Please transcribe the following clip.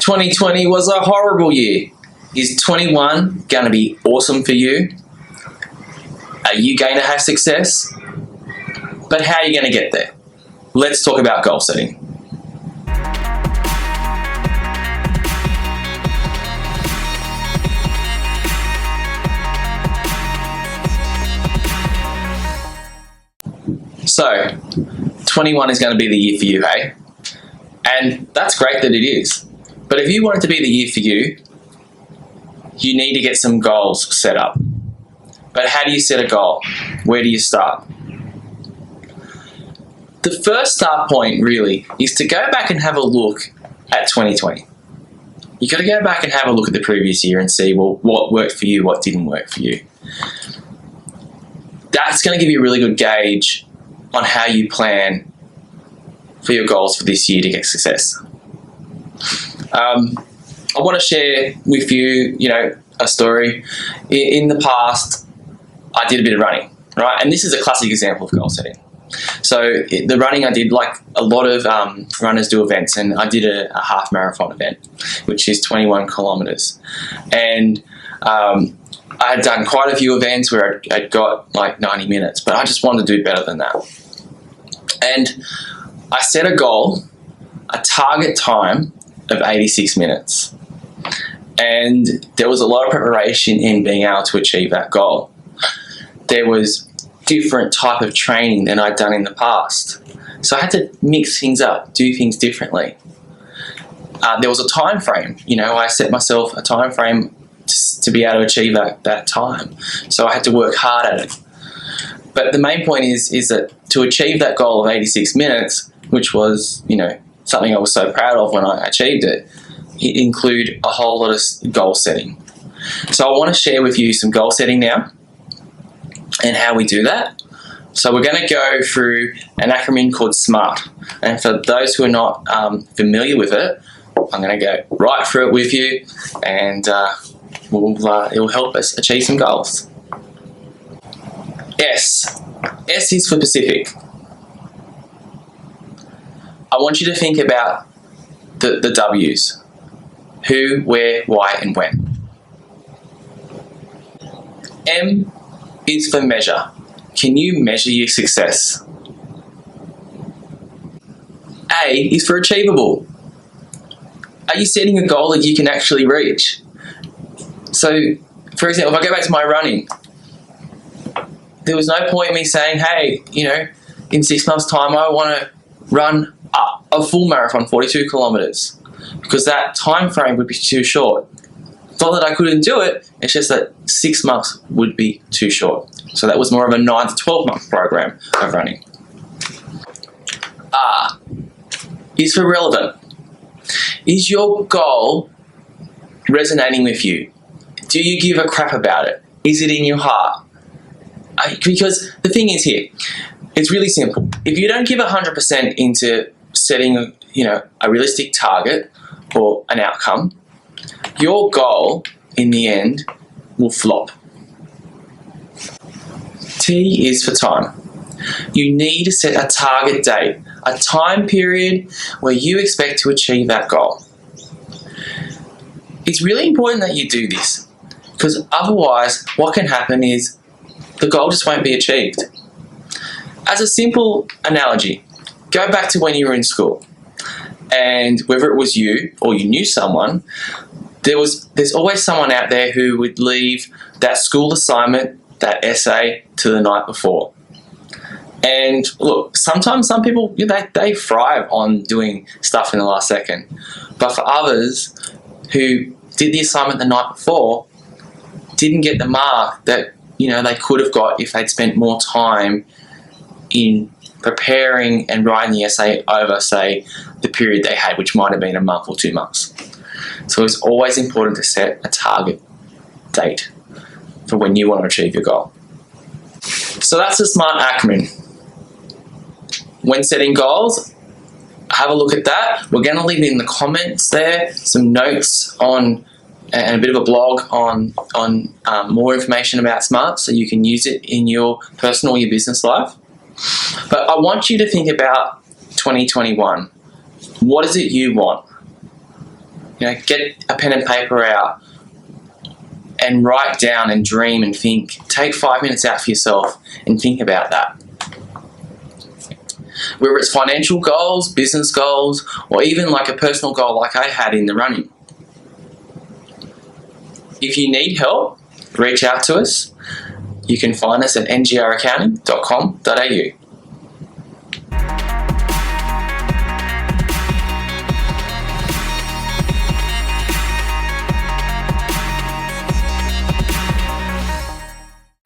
2020 was a horrible year. Is 21 going to be awesome for you? Are you going to have success? But how are you going to get there? Let's talk about goal setting. So, 21 is going to be the year for you, hey? And that's great that it is. But if you want it to be the year for you, you need to get some goals set up. But how do you set a goal? Where do you start? The first start point really is to go back and have a look at 2020. You've got to go back and have a look at the previous year and see, well, what worked for you, what didn't work for you. That's going to give you a really good gauge on how you plan for your goals for this year to get success. I want to share with you, a story. In the past, I did a bit of running, right? And this is a classic example of goal setting. So the running I did, like a lot of runners do events, and I did a half marathon event, which is 21 kilometers. And I had done quite a few events where I'd got like 90 minutes, but I just wanted to do better than that. And I set a goal, a target time of 86 minutes. And there was a lot of preparation in being able to achieve that goal. There was different type of training than I'd done in the past. So I had to mix things up, do things differently. There was a time frame. I set myself a time frame to be able to achieve that time. So I had to work hard at it. But the main point is that to achieve that goal of 86 minutes, which was, something I was so proud of when I achieved it, it included a whole lot of goal setting. So I want to share with you some goal setting now and how we do that. So we're going to go through an acronym called SMART. And for those who are not familiar with it, I'm going to go right through it with you, and it will help us achieve some goals. S. S is for Pacific. I want you to think about the W's. Who, where, why, and when. M is for measure. Can you measure your success? A is for achievable. Are you setting a goal that you can actually reach? So, for example, if I go back to my running, there was no point in me saying, hey, in 6 months' time, I want to run a full marathon, 42 kilometers, because that time frame would be too short. It's not that I couldn't do it, it's just that 6 months would be too short. So that was more of a 9 to 12 month program of running. R is for relevant. Is your goal resonating with you? Do you give a crap about it? Is it in your heart? Because the thing is here, it's really simple. If you don't give 100% into setting a realistic target or an outcome, your goal in the end will flop. T is for time. You need to set a target date, a time period where you expect to achieve that goal. It's really important that you do this, because otherwise what can happen is the goal just won't be achieved. As a simple analogy, go back to when you were in school, and whether it was you or you knew someone, there's always someone out there who would leave that school assignment, that essay, to the night before. And look, sometimes some people, they thrive on doing stuff in the last second. But for others who did the assignment the night before, didn't get the mark that they could have got if they'd spent more time in preparing and writing the essay over, say, the period they had, which might have been a month or 2 months. So it's always important to set a target date for when you want to achieve your goal. So that's the SMART acronym. When setting goals, have a look at that. We're going to leave in the comments there some notes on and a bit of a blog on more information about SMART, so you can use it in your personal or your business life. But I want you to think about 2021. What is it you want? Get a pen and paper out and write down and dream and think. Take 5 minutes out for yourself and think about that. Whether it's financial goals, business goals, or even like a personal goal like I had in the running. If you need help, reach out to us. You can find us at ngraccounting.com.au.